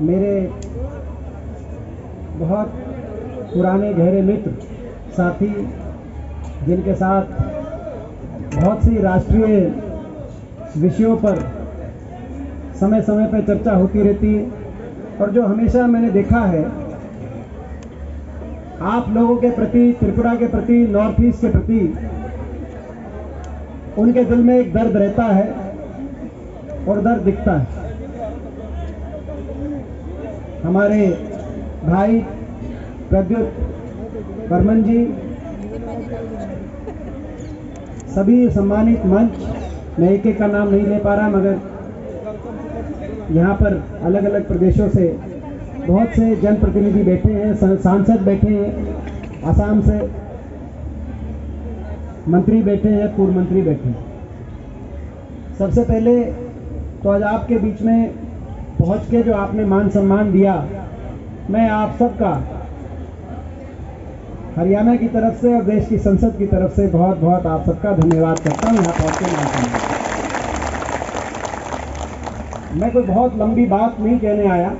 मेरे बहुत पुराने गहरे मित्र साथी, जिनके साथ बहुत सी राष्ट्रीय विषयों पर समय समय पर चर्चा होती रहती है, और जो हमेशा मैंने देखा है आप लोगों के प्रति, त्रिपुरा के प्रति, नॉर्थ ईस्ट के प्रति उनके दिल में एक दर्द रहता है और दर्द दिखता है। हमारे भाई प्रद्युत बर्मन जी, सभी सम्मानित मंच, मैं एक एक का नाम नहीं ले पा रहा, मगर यहाँ पर अलग अलग प्रदेशों से बहुत से जनप्रतिनिधि बैठे हैं, सांसद बैठे हैं, असम से मंत्री बैठे हैं, पूर्व मंत्री बैठे हैं। सबसे पहले तो आज आपके बीच में पहुंच के जो आपने मान सम्मान दिया, मैं आप सबका हरियाणा की तरफ से और देश की संसद की तरफ से बहुत बहुत आप सबका धन्यवाद करता हूं। यहाँ पहुंच के मान सम्मान, मैं कोई बहुत लंबी बात नहीं कहने आया,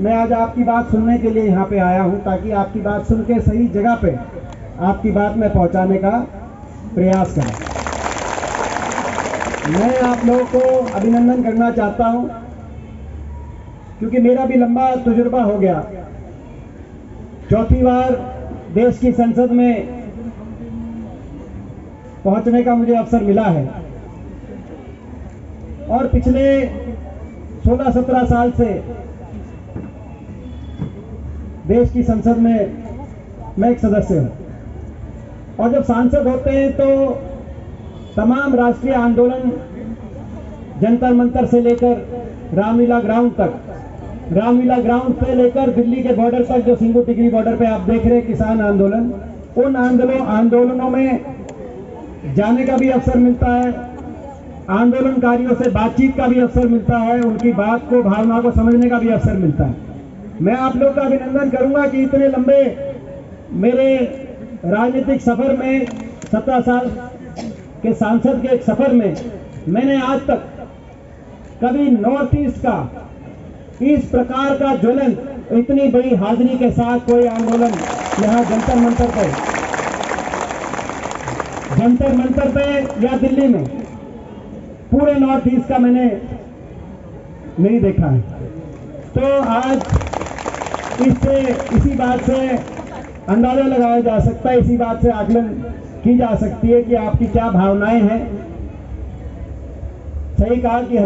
मैं आज आपकी बात सुनने के लिए यहाँ पे आया हूँ, ताकि आपकी बात सुन के सही जगह पे आपकी बात मैं पहुँचाने का प्रयास करूँ। मैं आप लोगों को अभिनंदन करना चाहता हूँ, क्योंकि मेरा भी लंबा तजुर्बा हो गया। चौथी बार देश की संसद में पहुंचने का मुझे अवसर मिला है, और पिछले 16-17 साल से देश की संसद में मैं एक सदस्य हूं। और जब सांसद होते हैं तो तमाम राष्ट्रीय आंदोलन, जंतर मंतर से लेकर रामलीला ग्राउंड तक, रामलीला ग्राउंड से लेकर दिल्ली के बॉर्डर तक, जो सिंगू टिकरी बॉर्डर पे आप देख रहे हैं किसान आंदोलन, उन आंदोलनों में जाने का भी अवसर मिलता है, आंदोलनकारियों से बातचीत का भी अवसर मिलता है, उनकी बात को, भावना को समझने का भी अवसर मिलता है। मैं आप लोग का अभिनंदन करूंगा कि इतने लंबे मेरे राजनीतिक सफर में, 17 साल के सांसद के एक सफर में, मैंने आज तक कभी नॉर्थ ईस्ट का इस प्रकार का ज्वलंत, इतनी बड़ी हाजिरी के साथ कोई आंदोलन यहाँ जंतर मंतर पे या दिल्ली में, पूरे नॉर्थ ईस्ट का मैंने नहीं देखा है। तो आज इसी बात से अंदाजा लगाया जा सकता है, इसी बात से आकलन की जा सकती है कि आपकी क्या भावनाएं हैं। सही कहा कि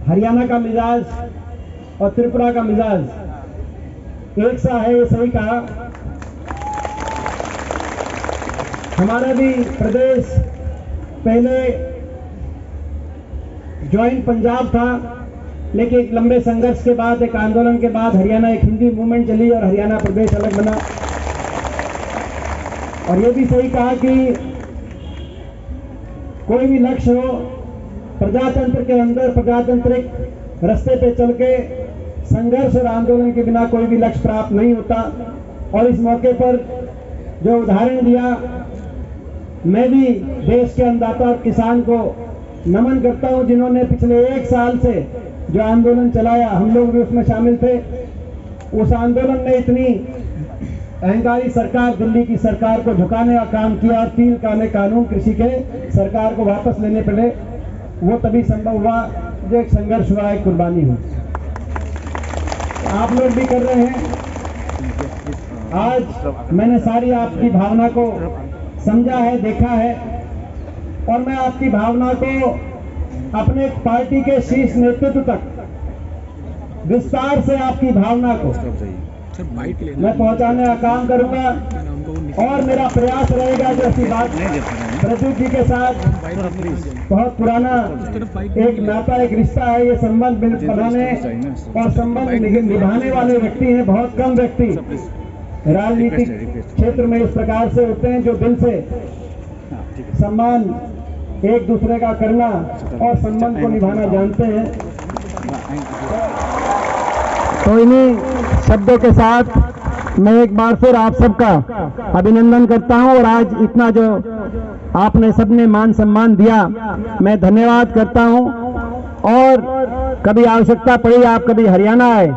हरियाणा का मिजाज और त्रिपुरा का मिजाज एक सा है, ये सही कहा। हमारा भी प्रदेश पहले जॉइंट पंजाब था, लेकिन एक लंबे संघर्ष के बाद, एक आंदोलन के बाद हरियाणा एक हिंदी मूवमेंट चली और हरियाणा प्रदेश अलग बना। और ये भी सही कहा कि कोई भी लक्ष्य हो, प्रजातंत्र के अंदर प्रजातांत्रिक रास्ते पे चल के संघर्ष और आंदोलन के बिना कोई भी लक्ष्य प्राप्त नहीं होता। और इस मौके पर जो उदाहरण दिया, मैं भी देश के अन्नदाता और किसान को नमन करता हूं, जिन्होंने पिछले 1 साल से जो आंदोलन चलाया, हम लोग भी उसमें शामिल थे। उस आंदोलन ने इतनी अहंकारी सरकार, दिल्ली की सरकार को झुकाने का काम किया, और 3 काले कानून कृषि के सरकार को वापस लेने पड़े। वो तभी संभव हुआ जो एक संघर्ष हुआ, एक कुर्बानी हुई। आप लोग भी कर रहे हैं। आज मैंने सारी आपकी भावना को समझा है, देखा है, और मैं आपकी भावना को अपने पार्टी के शीर्ष नेतृत्व तक विस्तार से आपकी भावना को मैं पहुंचाने का काम करूंगा। और मेरा प्रयास रहेगा, जैसी बात प्रद्युत जी के साथ बहुत पुराना एक नाता, एक रिश्ता है, ये संबंध बनाने और संबंध निभाने वाले व्यक्ति हैं। बहुत कम व्यक्ति राजनीतिक क्षेत्र में इस प्रकार से होते हैं, जो दिल से सम्मान एक दूसरे का करना और संबंध को निभाना जानते हैं। तो इन्हीं शब्दों के साथ मैं एक बार फिर आप सबका अभिनंदन करता हूं, और आज इतना जो आपने सबने मान सम्मान दिया, मैं धन्यवाद करता हूं। और कभी आवश्यकता पड़ी आप कभी हरियाणा आए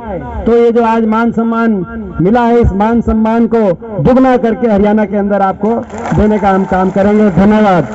तो ये जो आज मान सम्मान मिला है, इस मान सम्मान को दुगना करके हरियाणा के अंदर आपको देने का हम काम करेंगे। धन्यवाद।